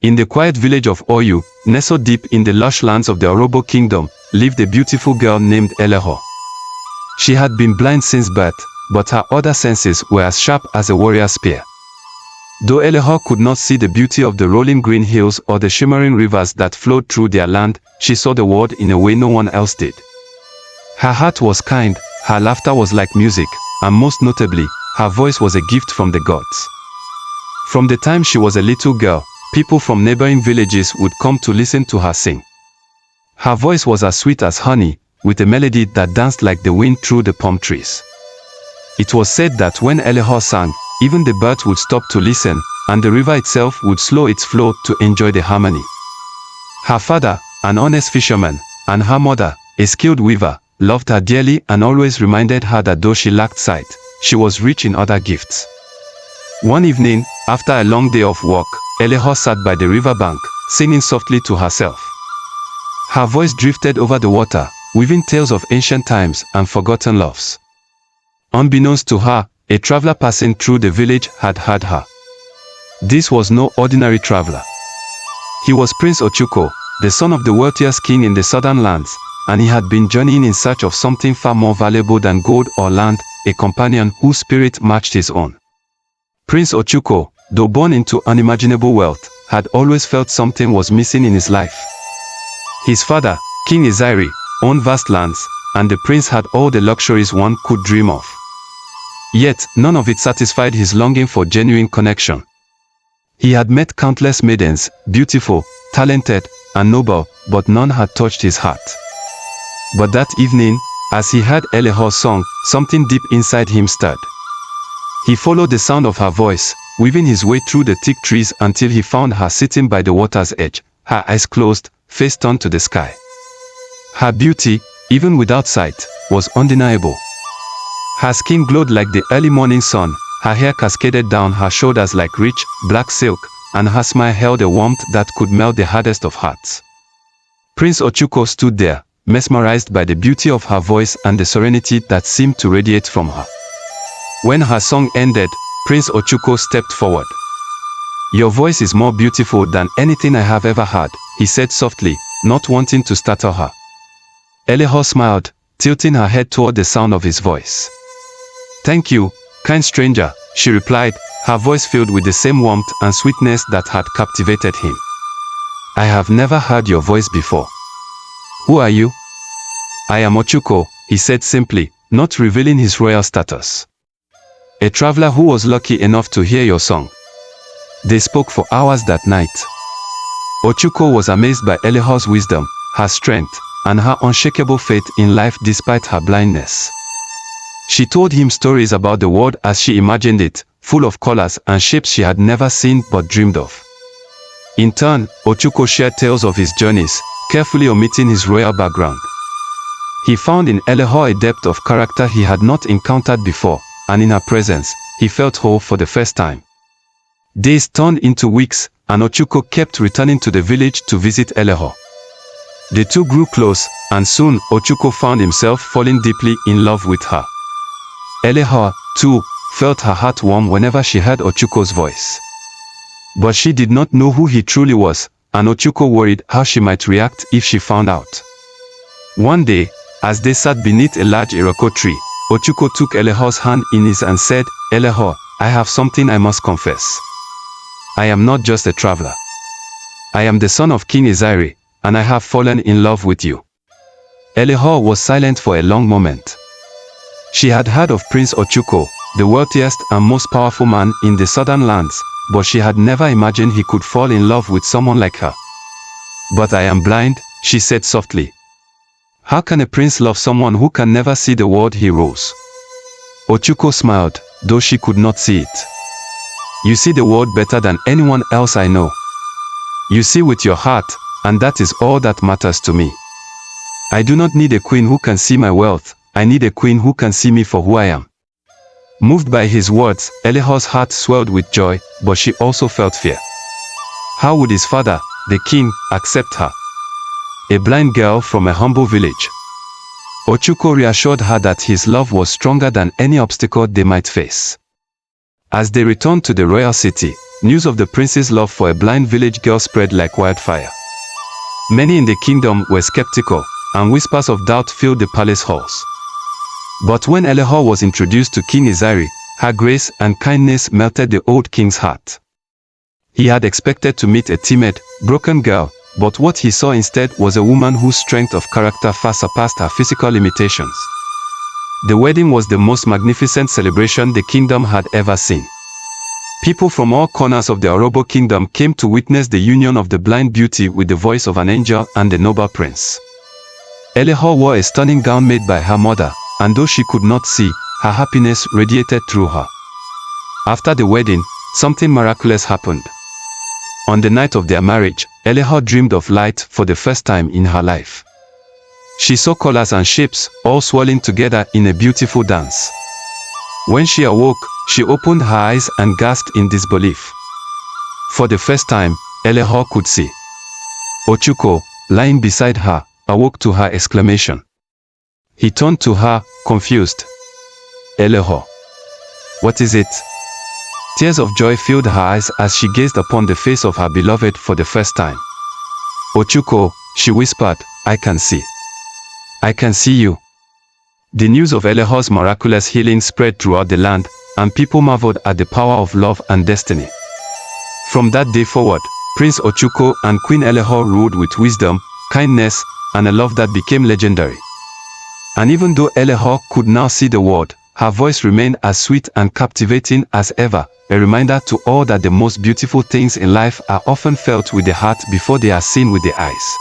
In the quiet village of Oyu, nestled deep in the lush lands of the Orobo kingdom, lived a beautiful girl named Elohor. She had been blind since birth, but her other senses were as sharp as a warrior's spear. Though Elohor could not see the beauty of the rolling green hills or the shimmering rivers that flowed through their land, she saw the world in a way no one else did. Her heart was kind, her laughter was like music, and most notably, her voice was a gift from the gods. From the time she was a little girl, people from neighboring villages would come to listen to her sing. Her voice was as sweet as honey, with a melody that danced like the wind through the palm trees. It was said that when Elohor sang, even the birds would stop to listen, and the river itself would slow its flow to enjoy the harmony. Her father, an honest fisherman, and her mother, a skilled weaver, loved her dearly and always reminded her that though she lacked sight, she was rich in other gifts. One evening, after a long day of work, Elohor sat by the riverbank, singing softly to herself. Her voice drifted over the water, weaving tales of ancient times and forgotten loves. Unbeknownst to her, a traveler passing through the village had heard her. This was no ordinary traveler. He was Prince Ochuko, the son of the wealthiest king in the southern lands, and he had been journeying in search of something far more valuable than gold or land, a companion whose spirit matched his own. Prince Ochuko, though born into unimaginable wealth, had always felt something was missing in his life. His father, King Izari, owned vast lands, and the prince had all the luxuries one could dream of. Yet, none of it satisfied his longing for genuine connection. He had met countless maidens, beautiful, talented, and noble, but none had touched his heart. But that evening, as he heard Elohor's song, something deep inside him stirred. He followed the sound of her voice, weaving his way through the thick trees until he found her sitting by the water's edge, her eyes closed, face turned to the sky. Her beauty, even without sight, was undeniable. Her skin glowed like the early morning sun, her hair cascaded down her shoulders like rich, black silk, and her smile held a warmth that could melt the hardest of hearts. Prince Ochuko stood there, mesmerized by the beauty of her voice and the serenity that seemed to radiate from her. When her song ended, Prince Ochuko stepped forward. "Your voice is more beautiful than anything I have ever heard," he said softly, not wanting to startle her. Elohor smiled, tilting her head toward the sound of his voice. "Thank you, kind stranger," she replied, her voice filled with the same warmth and sweetness that had captivated him. "I have never heard your voice before. Who are you?" "I am Ochuko," he said simply, not revealing his royal status. "A traveler who was lucky enough to hear your song." They spoke for hours that night. Ochuko was amazed by Elohor's wisdom, her strength, and her unshakable faith in life despite her blindness. She told him stories about the world as she imagined it, full of colors and shapes she had never seen but dreamed of. In turn, Ochuko shared tales of his journeys, carefully omitting his royal background. He found in Elohor a depth of character he had not encountered before, and in her presence, he felt whole for the first time. Days turned into weeks, and Ochuko kept returning to the village to visit Elohor. The two grew close, and soon Ochuko found himself falling deeply in love with her. Elohor, too, felt her heart warm whenever she heard Ochuko's voice. But she did not know who he truly was, and Ochuko worried how she might react if she found out. One day, as they sat beneath a large iroko tree, Ochuko took Elohor's hand in his and said, "Elohor, I have something I must confess. I am not just a traveler. I am the son of King Izari, and I have fallen in love with you." Elohor was silent for a long moment. She had heard of Prince Ochuko, the wealthiest and most powerful man in the southern lands, but she had never imagined he could fall in love with someone like her. "But I am blind," she said softly. "How can a prince love someone who can never see the world he rules?" Ochuko smiled, though she could not see it. "You see the world better than anyone else I know. You see with your heart, and that is all that matters to me. I do not need a queen who can see my wealth, I need a queen who can see me for who I am." Moved by his words, Elohor's heart swelled with joy, but she also felt fear. How would his father, the king, accept her? A blind girl from a humble village. Ochuko reassured her that his love was stronger than any obstacle they might face. As they returned to the royal city, news of the prince's love for a blind village girl spread like wildfire. Many in the kingdom were skeptical, and whispers of doubt filled the palace halls. But when Elohor was introduced to King Izari, her grace and kindness melted the old king's heart. He had expected to meet a timid, broken girl, but what he saw instead was a woman whose strength of character far surpassed her physical limitations. The wedding was the most magnificent celebration the kingdom had ever seen. People from all corners of the Orobo kingdom came to witness the union of the blind beauty with the voice of an angel and the noble prince. Elohor wore a stunning gown made by her mother, and though she could not see, her happiness radiated through her. After the wedding, something miraculous happened. On the night of their marriage, Elohor dreamed of light for the first time in her life. She saw colors and shapes, all swirling together in a beautiful dance. When she awoke, she opened her eyes and gasped in disbelief. For the first time, Elohor could see. Ochuko, lying beside her, awoke to her exclamation. He turned to her, confused. Elohor. What is it? Tears of joy filled her eyes as she gazed upon the face of her beloved for the first time. Ochuko, she whispered, I can see. I can see you. The news of Elohor's miraculous healing spread throughout the land, and people marveled at the power of love and destiny. From that day forward, Prince Ochuko and Queen Elohor ruled with wisdom, kindness, and a love that became legendary. And even though Elohor could now see the world, her voice remained as sweet and captivating as ever, a reminder to all that the most beautiful things in life are often felt with the heart before they are seen with the eyes.